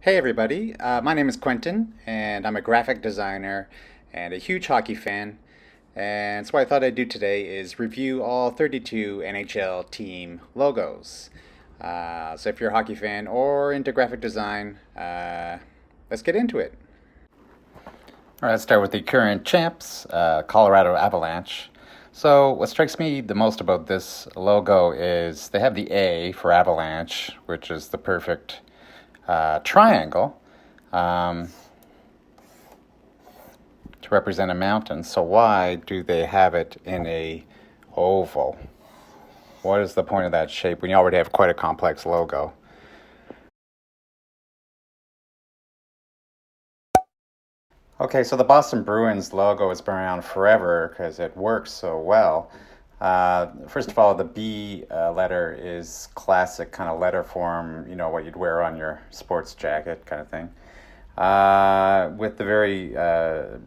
Hey everybody, my name is Quentin and I'm a graphic designer and a huge hockey fan. And so what I thought I'd do today is review all 32 NHL team logos. So if you're a hockey fan or into graphic design, let's get into it. All right, let's start with the current champs, Colorado Avalanche. So what strikes me the most about this logo is they have the A for Avalanche, which is the perfect triangle um, to represent a mountain. So why do they have it in a oval? What is the point of that shape when you already have quite a complex logo? Okay, so the Boston Bruins logo has been around forever because it works so well. First of all, the B letter is classic kind of letter form, you know, what you'd wear on your sports jacket kind of thing. With the very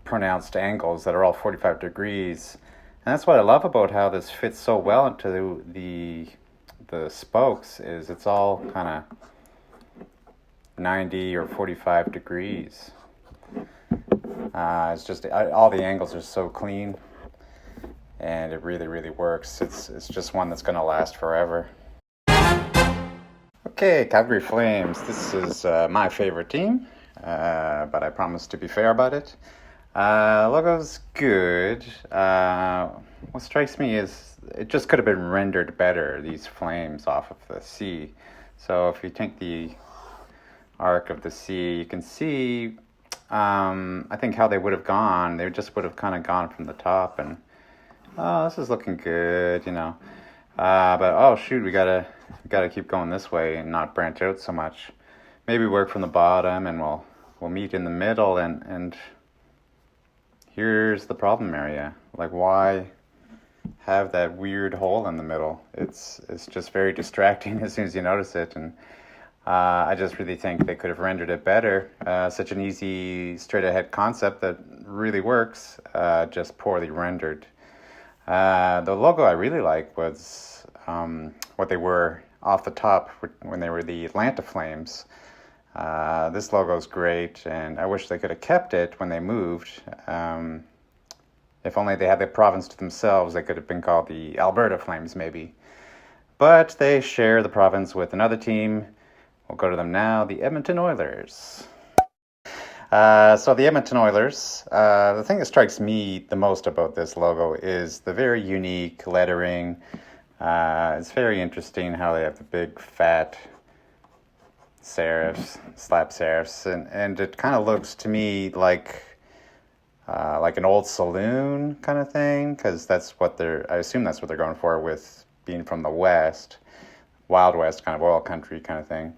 pronounced angles that are all 45 degrees. And that's what I love about how this fits so well into the spokes is it's all kind of 90 or 45 degrees. It's just all the angles are so clean, and it really, really works. It's just one that's going to last forever. Okay, Calgary Flames. This is my favorite team, but I promise to be fair about it. Logo's good. What strikes me is it just could have been rendered better, these flames off of the sea. So if you take the arc of the sea, you can see, I think how they would have gone. They just would have kind of gone from the top and, oh, this is looking good, you know. But oh shoot, we gotta keep going this way and not branch out so much. Maybe work from the bottom, and we'll meet in the middle. And here's the problem area. Like, why have that weird hole in the middle? It's just very distracting as soon as you notice it. And I just really think they could have rendered it better. Such an easy, straight ahead concept that really works, just poorly rendered. The logo I really like was what they were off the top when they were the Atlanta Flames. This logo is great, and I wish they could have kept it when they moved. If only they had the province to themselves, they could have been called the Alberta Flames, maybe. But they share the province with another team. We'll go to them now, the Edmonton Oilers. So the Edmonton Oilers, the thing that strikes me the most about this logo is the very unique lettering. It's very interesting how they have the big fat serifs, slap serifs, and it kind of looks to me like an old saloon kind of thing, because I assume that's what they're going for with being from the West, Wild West kind of oil country kind of thing.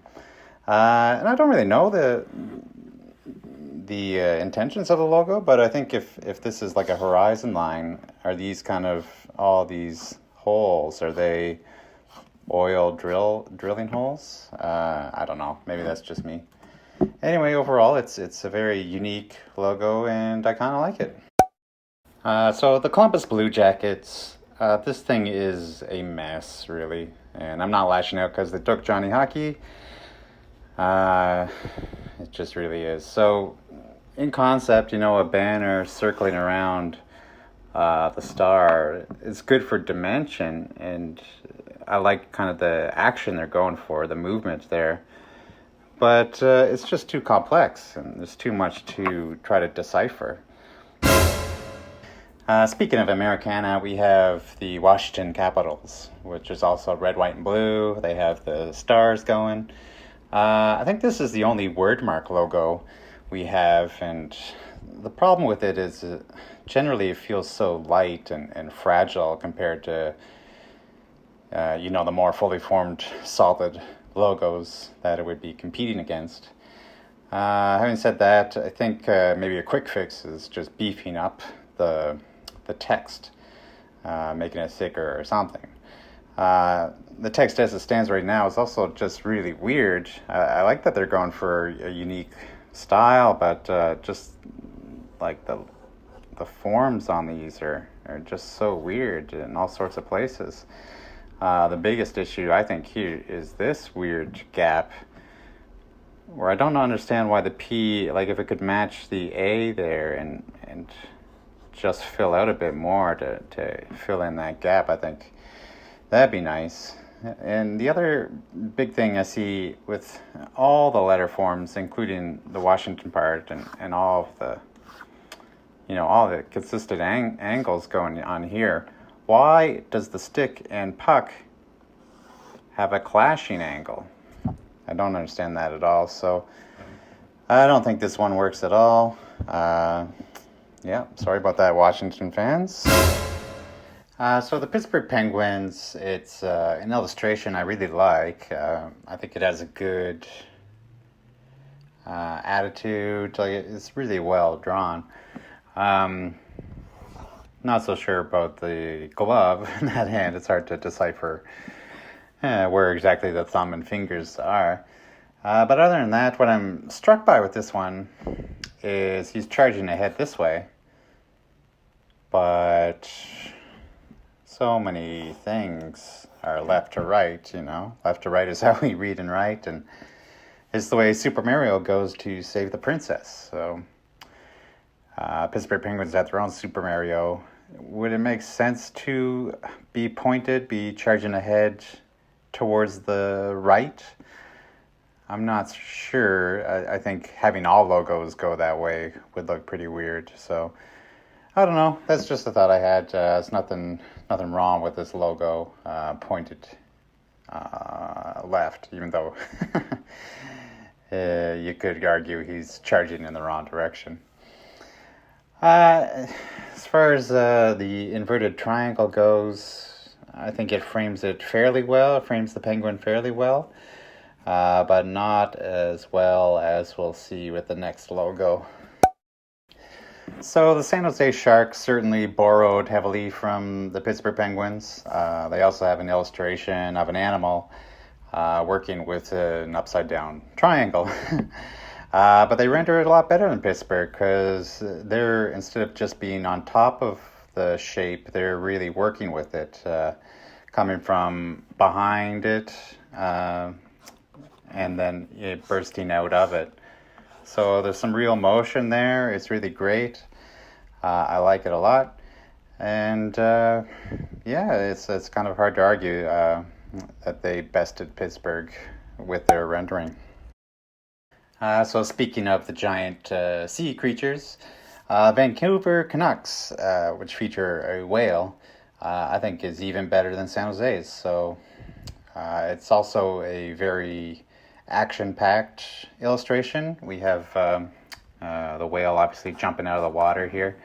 And I don't really know the intentions of the logo, but I think if this is like a horizon line, are these kind of all these holes? Are they drilling holes? I don't know. Maybe that's just me. Anyway, overall, it's a very unique logo, and I kind of like it. So the Columbus Blue Jackets. This thing is a mess, really, and I'm not lashing out because they took Johnny Hockey. It just really is. So, in concept, you know, a banner circling around the star is good for dimension, and I like kind of the action they're going for, the movement there. But it's just too complex, and there's too much to try to decipher. Speaking of Americana, we have the Washington Capitals, which is also red, white, and blue. They have the stars going. I think this is the only wordmark logo we have, and the problem with it is generally it feels so light and fragile compared to, the more fully formed, solid logos that it would be competing against. Having said that, I think maybe a quick fix is just beefing up the text, making it thicker or something. The text as it stands right now is also just really weird. I like that they're going for a unique style, but just like the forms on these are just so weird in all sorts of places. The biggest issue I think here is this weird gap where I don't understand why the P, like if it could match the A there and just fill out a bit more to fill in that gap, I think that'd be nice. And the other big thing I see with all the letter forms, including the Washington part and all of the, all the consistent angles going on here, why does the stick and puck have a clashing angle? I don't understand that at all. So I don't think this one works at all. Yeah, sorry about that, Washington fans. So the Pittsburgh Penguins, it's an illustration I really like. I think it has a good attitude. Like it's really well drawn. Not so sure about the glove in that hand. It's hard to decipher where exactly the thumb and fingers are. But other than that, what I'm struck by with this one is he's charging ahead this way. But so many things are left to right, Left to right is how we read and write, and it's the way Super Mario goes to save the princess. So Pittsburgh Penguins have their own Super Mario. Would it make sense to be charging ahead towards the right? I'm not sure. I think having all logos go that way would look pretty weird. So I don't know. That's just a thought I had. There's nothing wrong with this logo pointed left, even though you could argue he's charging in the wrong direction. As far as the inverted triangle goes, I think it frames it fairly well. It frames the penguin fairly well, but not as well as we'll see with the next logo. So the San Jose Sharks certainly borrowed heavily from the Pittsburgh Penguins. They also have an illustration of an animal working with an upside-down triangle. But they render it a lot better than Pittsburgh because they're, instead of just being on top of the shape, they're really working with it, coming from behind it and then it bursting out of it. So there's some real motion there. It's really great. I like it a lot. And it's kind of hard to argue that they bested Pittsburgh with their rendering. So speaking of the giant sea creatures, Vancouver Canucks, which feature a whale, I think is even better than San Jose's. So it's also a very action-packed illustration. We have the whale obviously jumping out of the water here,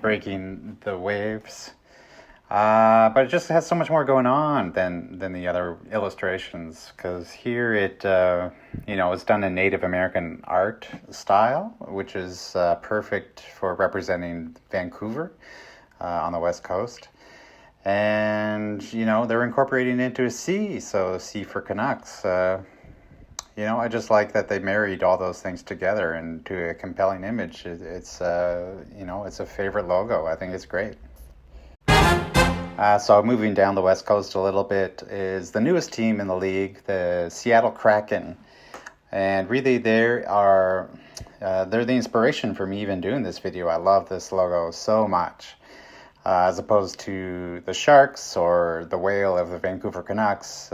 breaking the waves. But it just has so much more going on than the other illustrations, because here it's done in Native American art style, which is perfect for representing Vancouver on the West Coast. And, they're incorporating it into a sea, so sea for Canucks. I just like that they married all those things together into a compelling image. It's a favorite logo. I think it's great. So moving down the West Coast a little bit is the newest team in the league, the Seattle Kraken. And really they're the inspiration for me even doing this video. I love this logo so much. As opposed to the Sharks or the whale of the Vancouver Canucks,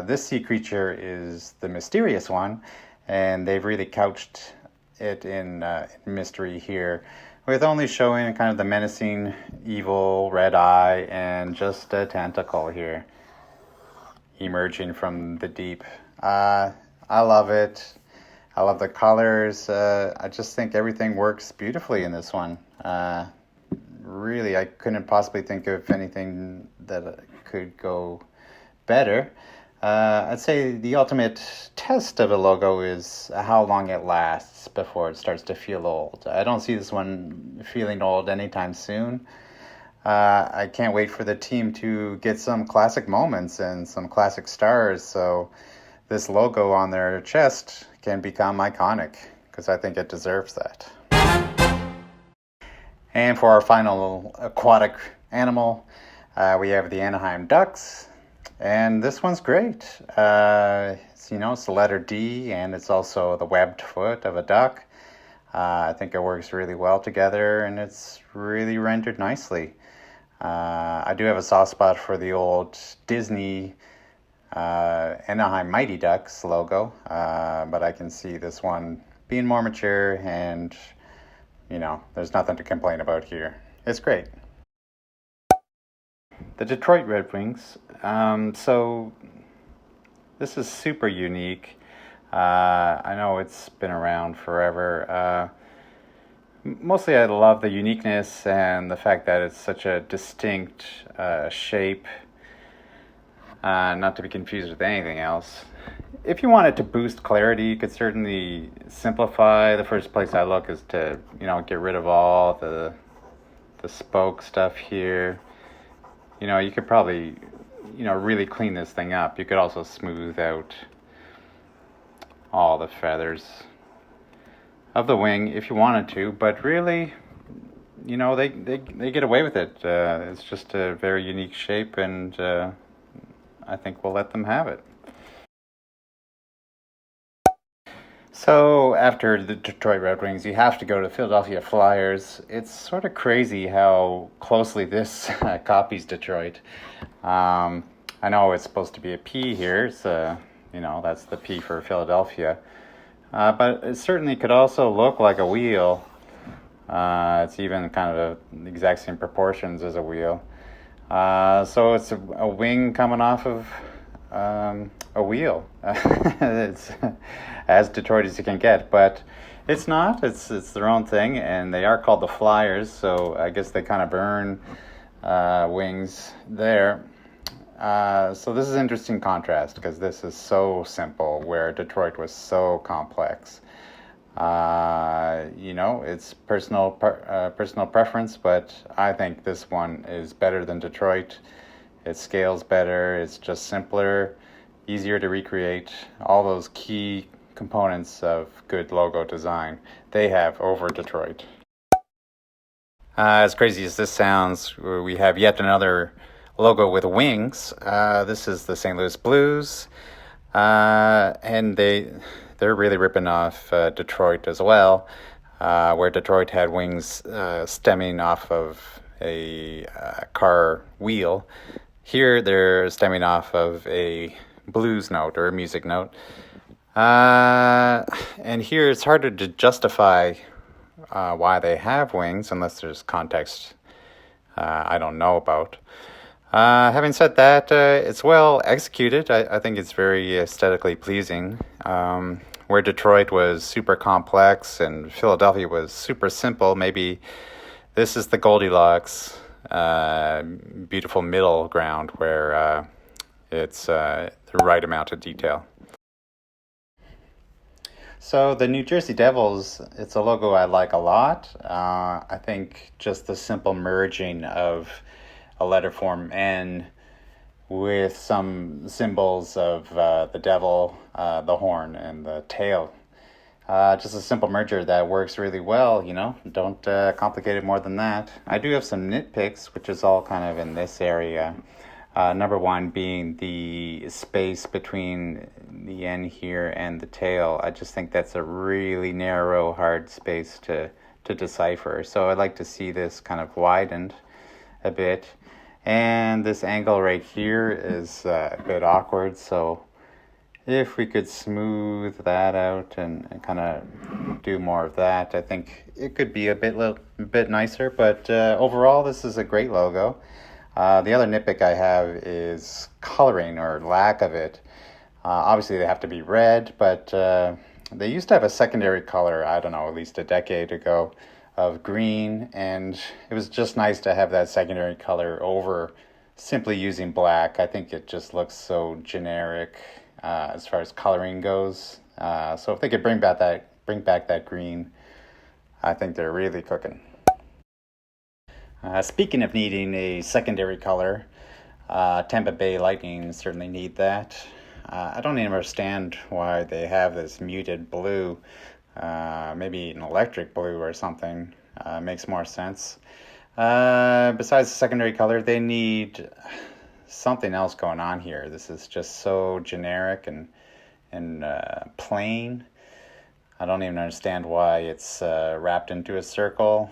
this sea creature is the mysterious one, and they've really couched it in mystery here, with only showing kind of the menacing, evil red eye and just a tentacle here emerging from the deep. I love it. I love the colors. I just think everything works beautifully in this one. Really, I couldn't possibly think of anything that could go better. I'd say the ultimate test of a logo is how long it lasts before it starts to feel old. I don't see this one feeling old anytime soon. I can't wait for the team to get some classic moments and some classic stars, so this logo on their chest can become iconic, because I think it deserves that. And for our final aquatic animal, we have the Anaheim Ducks. And this one's great. It's the letter D, and it's also the webbed foot of a duck. I think it works really well together, and it's really rendered nicely. I do have a soft spot for the old Disney Anaheim Mighty Ducks logo, but I can see this one being more mature, and there's nothing to complain about here. It's great. The Detroit Red Wings. So this is super unique. I know it's been around forever. Mostly I love the uniqueness and the fact that it's such a distinct shape, not to be confused with anything else. If you wanted to boost clarity, you could certainly simplify. The first place I look is to, get rid of all the spoke stuff here. You could probably, really clean this thing up. You could also smooth out all the feathers of the wing if you wanted to, but really, they get away with it. It's just a very unique shape, and I think we'll let them have it. So after the Detroit Red Wings, you have to go to the Philadelphia Flyers. It's sort of crazy how closely this copies Detroit. I know it's supposed to be a P here, so that's the P for Philadelphia. But it certainly could also look like a wheel. It's even kind of the exact same proportions as a wheel. So it's a wing coming off of a wheel. It's as Detroit as you can get, but it's not. It's their own thing, and they are called the Flyers, so I guess they kind of earn wings there. So this is an interesting contrast because this is so simple where Detroit was so complex. It's personal preference, but I think this one is better than Detroit. It scales better, it's just simpler, easier to recreate. All those key components of good logo design they have over Detroit. As crazy as this sounds, we have yet another logo with wings. This is the St. Louis Blues, and they're really ripping off Detroit as well, where Detroit had wings stemming off of a car wheel. Here they're stemming off of a blues note or a music note. And here it's harder to justify why they have wings unless there's context I don't know about. Having said that, it's well executed. I think it's very aesthetically pleasing. Where Detroit was super complex and Philadelphia was super simple, maybe this is the Goldilocks beautiful middle ground where it's the right amount of detail. So the New Jersey Devils, it's a logo I like a lot. I think just the simple merging of a letter form N with some symbols of the devil, the horn, and the tail. Just a simple merger that works really well, Don't complicate it more than that. I do have some nitpicks, which is all kind of in this area. Number one being the space between the N here and the tail. I just think that's a really narrow, hard space to decipher. So I'd like to see this kind of widened a bit. And this angle right here is a bit awkward, so if we could smooth that out and kind of do more of that, I think it could be a bit nicer. But overall, this is a great logo. The other nitpick I have is coloring or lack of it. Obviously, they have to be red, but they used to have a secondary color, I don't know, at least a decade ago, of green, and it was just nice to have that secondary color over simply using black. I think it just looks so generic as far as coloring goes. So if they could bring back that green, I think they're really cooking. Speaking of needing a secondary color, Tampa Bay Lightning certainly need that. I don't even understand why they have this muted blue. Maybe an electric blue or something makes more sense. Besides the secondary color, they need something else going on here. This is just so generic and plain. I don't even understand why it's wrapped into a circle.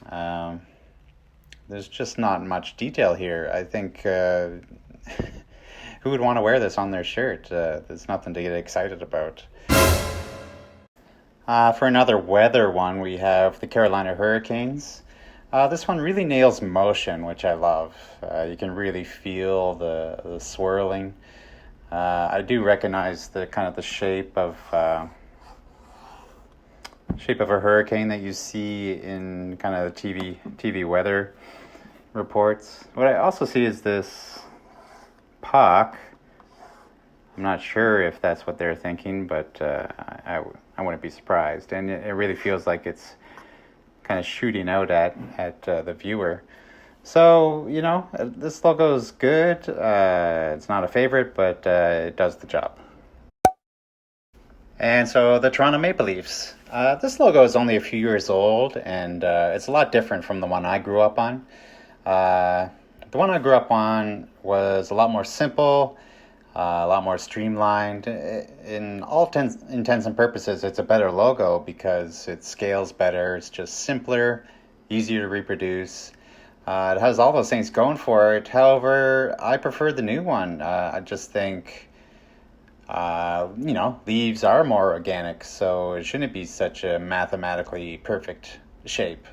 There's just not much detail here. I think who would want to wear this on their shirt? There's nothing to get excited about. For another weather one, we have the Carolina Hurricanes. This one really nails motion, which I love. You can really feel the swirling. I do recognize the kind of the shape of a hurricane that you see in kind of the TV weather reports. What I also see is this puck. I'm not sure if that's what they're thinking, but I wouldn't be surprised. And it really feels like it's kind of shooting out at the viewer. So, this logo is good. It's not a favorite, but it does the job. And so the Toronto Maple Leafs. This logo is only a few years old, and it's a lot different from the one I grew up on. The one I grew up on was a lot more simple, a lot more streamlined. In all intents and purposes, it's a better logo because it scales better. It's just simpler, easier to reproduce. It has all those things going for it. However, I prefer the new one. I just think, leaves are more organic, so it shouldn't be such a mathematically perfect shape.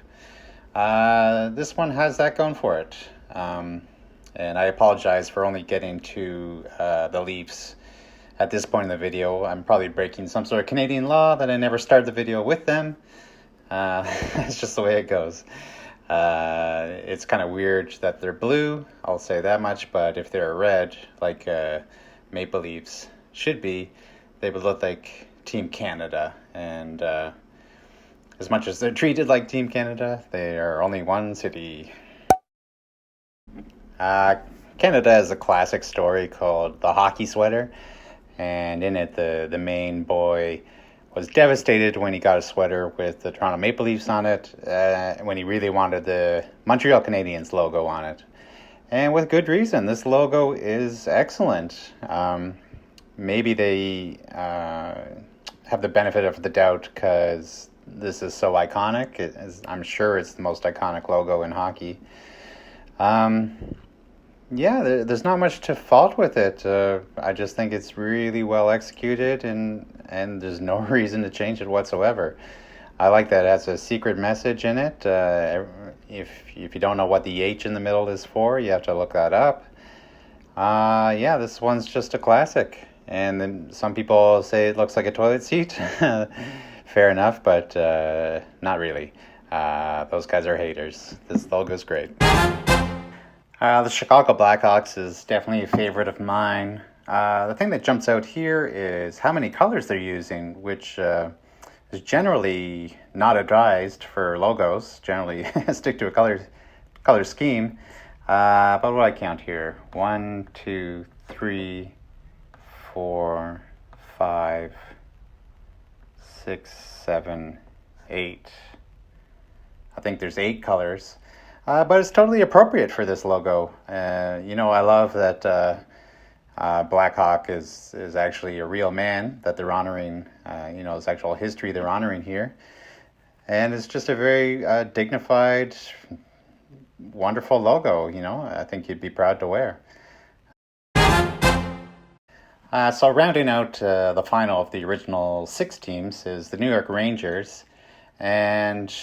This one has that going for it. And I apologize for only getting to the Leafs at this point in the video. I'm probably breaking some sort of Canadian law that I never start the video with them. It's just the way it goes. It's kind of weird that they're blue, I'll say that much, but if they're red, like Maple Leafs should be, they would look like Team Canada. And as much as they're treated like Team Canada, they are only one city. Canada has a classic story called The Hockey Sweater, and in it the main boy was devastated when he got a sweater with the Toronto Maple Leafs on it, when he really wanted the Montreal Canadiens logo on it. And with good reason. This logo is excellent. Maybe they have the benefit of the doubt because this is so iconic. I'm sure it's the most iconic logo in hockey. There's not much to fault with it. I just think it's really well executed, and there's no reason to change it whatsoever. I like that it has a secret message in it. If you don't know what the H in the middle is for, you have to look that up. This one's just a classic. And then some people say it looks like a toilet seat. Fair enough, but not really. Those guys are haters. This logo's great. The Chicago Blackhawks is definitely a favorite of mine. The thing that jumps out here is how many colors they're using, which is generally not advised for logos. Generally stick to a color scheme. But what do I count here? 1, 2, 3, 4, 5, 6, 7, 8. I think there's 8 colors. But it's totally appropriate for this logo. I love that Blackhawk is actually a real man that they're honoring, his actual history they're honoring here. And it's just a very dignified, wonderful logo, I think you'd be proud to wear. So rounding out the final of the original 6 teams is the New York Rangers. And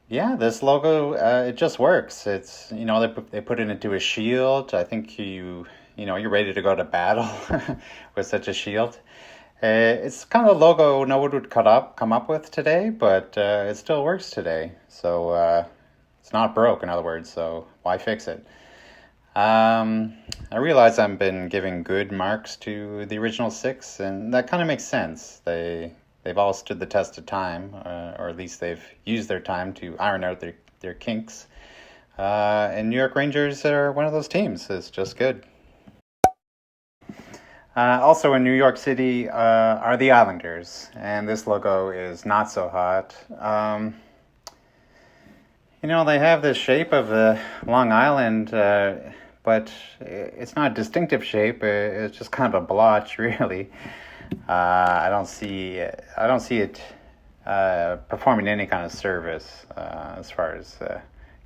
this logo, it just works. It's, they put it into a shield. I think you're ready to go to battle with such a shield. It's kind of a logo no one would come up with today, but it still works today. So it's not broke, in other words, so why fix it? I realize I've been giving good marks to the original 6, and that kind of makes sense. They've all stood the test of time, or at least they've used their time to iron out their kinks. And New York Rangers are one of those teams. It's just good. Also in New York City are the Islanders, and this logo is not so hot. They have the shape of the Long Island, but it's not a distinctive shape. It's just kind of a blotch, really. I don't see it performing any kind of service as far as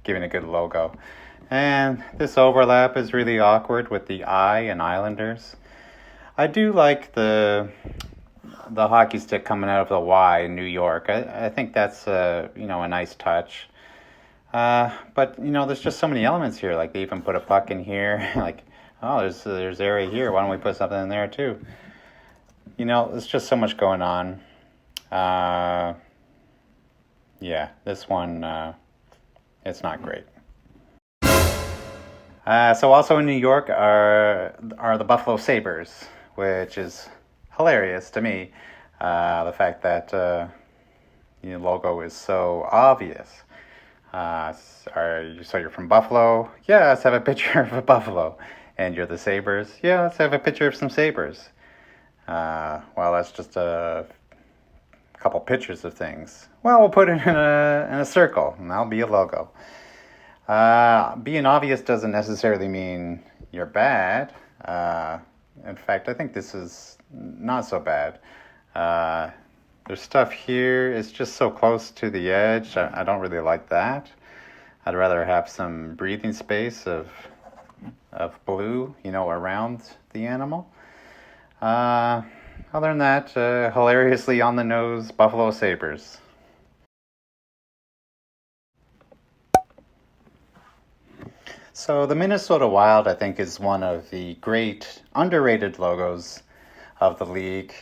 giving a good logo. And this overlap is really awkward with the I and Islanders. I do like the hockey stick coming out of the Y in New York. I think that's a nice touch. But there's just so many elements here. Like they even put a puck in here. Like, oh, there's area here. Why don't we put something in there too? There's just so much going on. Yeah, this one, it's not great. So also in New York are the Buffalo Sabres, which is hilarious to me. The fact that the logo is so obvious. So you're from Buffalo? Yeah, let's have a picture of a buffalo. And you're the Sabres? Yeah, let's have a picture of some Sabres. Well, that's just a couple pictures of things. Well, we'll put it in a circle, and that'll be a logo. Being obvious doesn't necessarily mean you're bad. In fact, I think this is not so bad. There's stuff here. It's just so close to the edge. I don't really like that. I'd rather have some breathing space of blue, around the animal. Other than that, hilariously on the nose, Buffalo Sabres. So the Minnesota Wild, I think, is one of the great underrated logos of the league.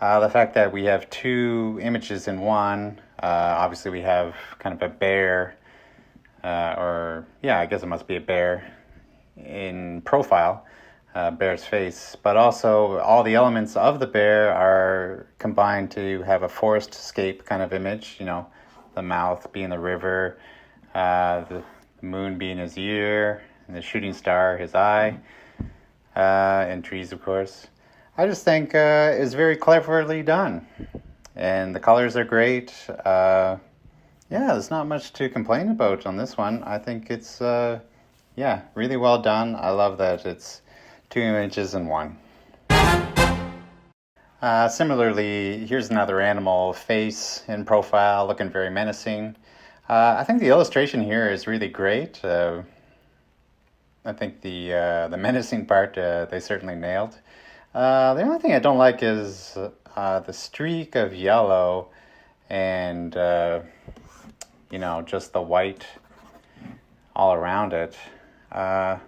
The fact that we have two images in one, obviously we have kind of a bear, I guess it must be a bear in profile, bear's face, but also all the elements of the bear are combined to have a forest-scape kind of image, the mouth being the river, the moon being his ear, and the shooting star his eye, and trees, of course. I just think it's very cleverly done, and the colors are great. There's not much to complain about on this one. I think it's really well done. I love that it's two images in one. Similarly, here's another animal, face in profile, looking very menacing. I think the illustration here is really great. I think the menacing part they certainly nailed. The only thing I don't like is the streak of yellow and just the white all around it. I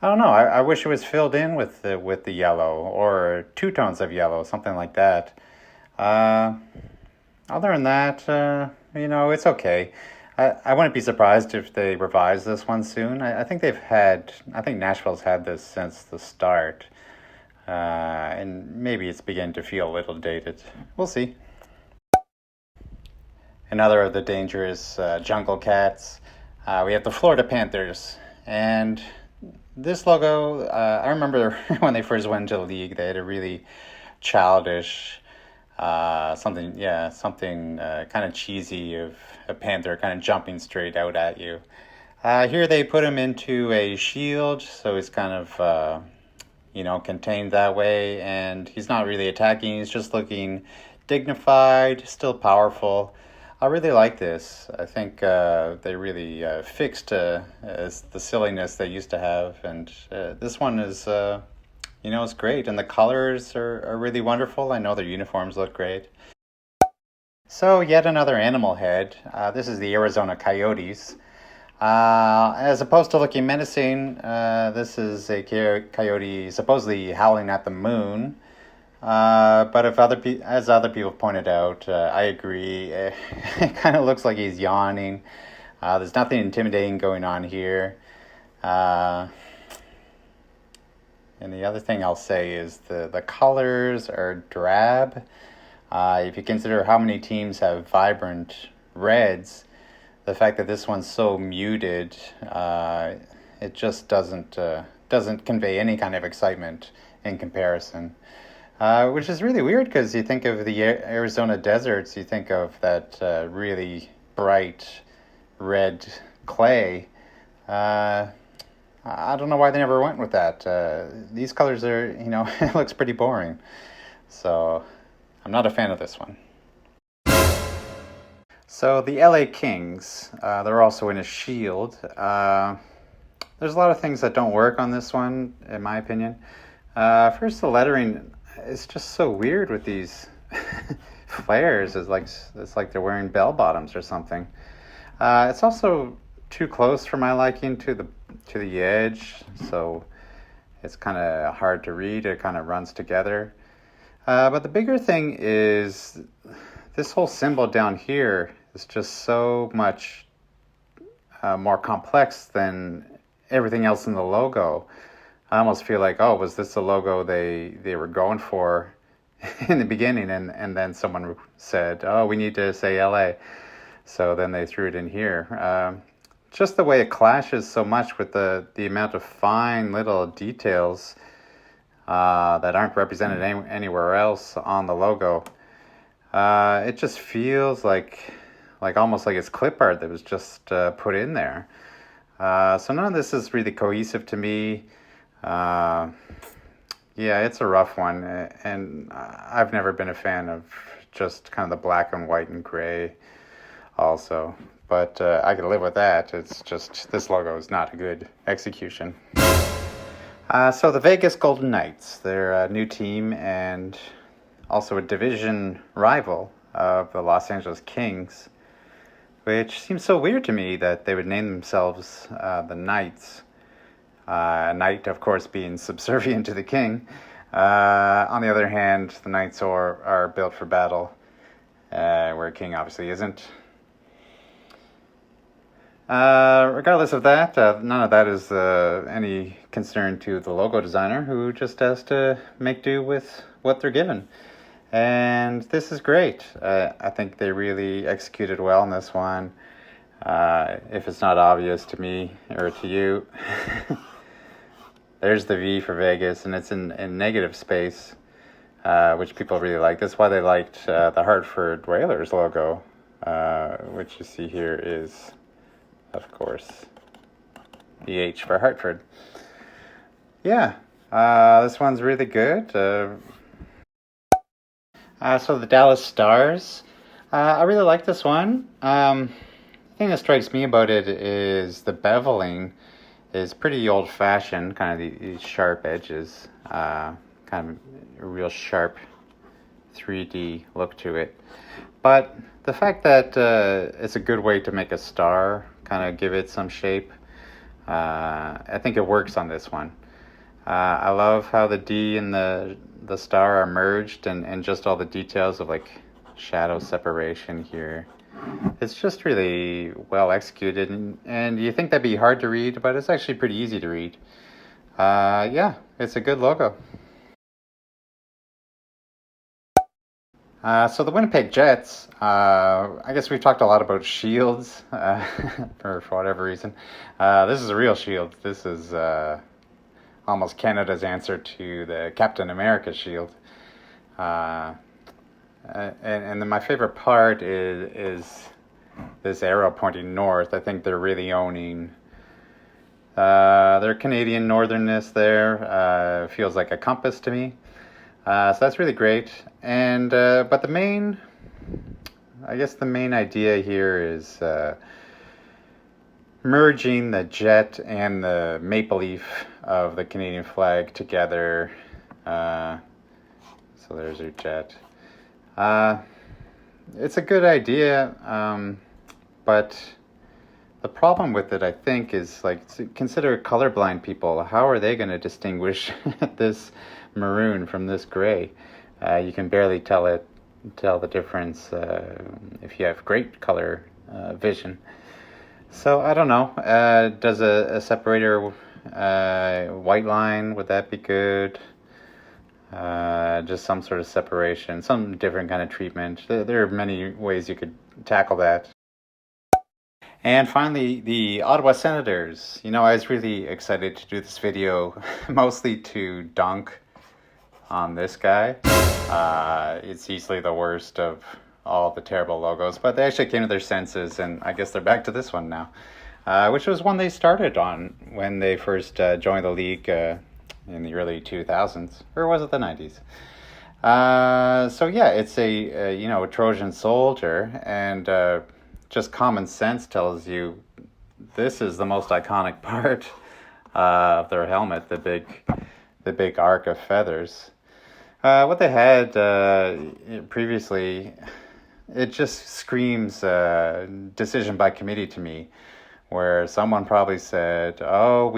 don't know. I wish it was filled in with the yellow or two tones of yellow, something like that. Other than that, it's okay. I wouldn't be surprised if they revise this one soon. I think Nashville's had this since the start. And maybe it's beginning to feel a little dated. We'll see. Another of the dangerous jungle cats. We have the Florida Panthers. And this logo, I remember when they first went into the league, they had a really childish, something kind of cheesy of a panther kind of jumping straight out at you. Here they put him into a shield, so he's kind of, contained that way, and he's not really attacking, he's just looking dignified, still powerful. I really like this. I think they really fixed the silliness they used to have, and this one is, it's great, and the colors are really wonderful. I know their uniforms look great. So yet another animal head. This is the Arizona Coyotes. As opposed to looking menacing, this is a coyote supposedly howling at the moon. But as other people pointed out, I agree. It kind of looks like he's yawning. There's nothing intimidating going on here. And the other thing I'll say is the colors are drab. If you consider how many teams have vibrant reds, the fact that this one's so muted, it just doesn't convey any kind of excitement in comparison. Which is really weird because you think of the Arizona deserts, you think of that really bright red clay. I I don't know why they never went with that. These colors are, it looks pretty boring. So I'm not a fan of this one. So the LA Kings, they're also in a shield. There's a lot of things that don't work on this one, in my opinion. First, the lettering is just so weird with these flares. It's like they're wearing bell bottoms or something. It's also too close for my liking to the edge, so it's kind of hard to read. It kind of runs together. But the bigger thing is this whole symbol down here is just so much more complex than everything else in the logo. I almost feel like, oh, was this the logo they were going for in the beginning, and then someone said, oh, we need to say LA, so then they threw it in here. Just the way it clashes so much with the amount of fine little details that aren't represented anywhere else on the logo. It just feels like almost like it's clip art that was just put in there. So none of this is really cohesive to me. Yeah, it's a rough one, and I've never been a fan of just kind of the black and white and gray also. But I can live with that. It's just this logo is not a good execution. So the Vegas Golden Knights, they're a new team and also a division rival of the Los Angeles Kings, which seems so weird to me that they would name themselves the Knights. Knight, of course, being subservient to the king. On the other hand, the Knights are built for battle, where a king obviously isn't. Regardless of that, none of that is any concern to the logo designer, who just has to make do with what they're given. And this is great. I think they really executed well in this one. If it's not obvious to me or to you, there's the V for Vegas, and it's in negative space, which people really like. That's why they liked the Hartford Whalers logo, which you see here is, of course, the H for Hartford. Yeah, this one's really good. So the Dallas Stars, I really like this one. The thing that strikes me about it is the beveling is pretty old-fashioned, kind of these sharp edges, kind of a real sharp 3D look to it. But the fact that it's a good way to make a star, kind of give it some shape, I think it works on this one. I love how the D and the star are merged, and just all the details of like shadow separation here. It's just really well executed, and you think that'd be hard to read, but it's actually pretty easy to read. Yeah, it's a good logo. So the Winnipeg Jets, I guess we've talked a lot about shields for whatever reason. This is a real shield. This is almost Canada's answer to the Captain America shield. And then my favorite part is this arrow pointing north. I think they're really owning their Canadian northernness there. Feels like a compass to me. So that's really great. And but the main idea here is merging the jet and the maple leaf of the Canadian flag together. So there's your jet. It's a good idea, but the problem with it, I think, is consider colorblind people. How are they going to distinguish this maroon from this gray? You can barely tell the difference if you have great color vision. So I don't know. Does a separator white line, would that be good? Just some sort of separation, some different kind of treatment. There are many ways you could tackle that. And finally, the Ottawa Senators. I was really excited to do this video, mostly to dunk on this guy. It's easily the worst of all the terrible logos, but they actually came to their senses, and I guess they're back to this one now. which was one they started on when they first joined the league in the early 2000s, or was it the 90s? So yeah, it's a Trojan soldier, and just common sense tells you this is the most iconic part of their helmet, the big arc of feathers. What they had previously, it just screams decision by committee to me, where someone probably said, "Oh,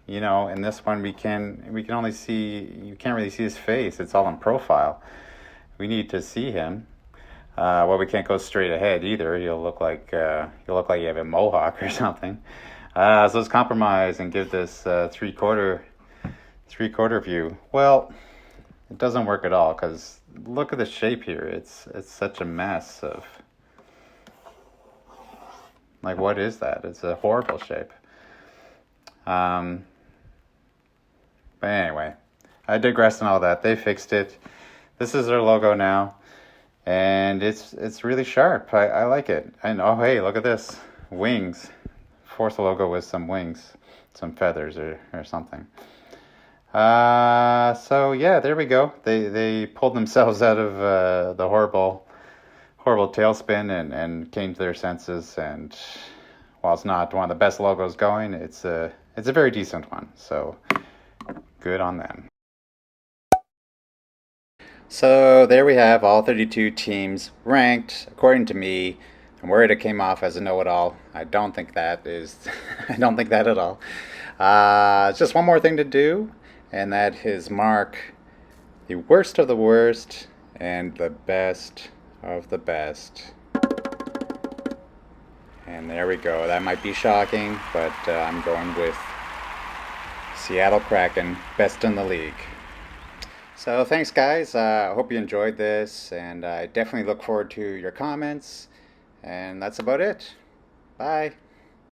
in this one we can only see you can't really see his face. It's all in profile. We need to see him. Well, we can't go straight ahead either. You'll look like you have a mohawk or something. So let's compromise and give this three-quarter view. Well, it doesn't work at all because look at the shape here. It's such a mess of, like, what is that? It's a horrible shape. But anyway, I digress on all that. They fixed it. This is their logo now, and it's really sharp. I like it. And oh hey, look at this, wings. Fourth logo with some wings, some feathers or something. So yeah, there we go. They pulled themselves out of the horrible tailspin and came to their senses. And while it's not one of the best logos going, it's a very decent one. So good on them. So there we have all 32 teams ranked according to me. I'm worried it came off as a know-it-all. I don't think that is. I don't think that at all. Just one more thing to do, and that is mark the worst of the worst and the best of the best. And there we go. That might be shocking, but I'm going with Seattle Kraken, best in the league. So thanks, guys. I hope you enjoyed this, and I definitely look forward to your comments. And that's about it. Bye.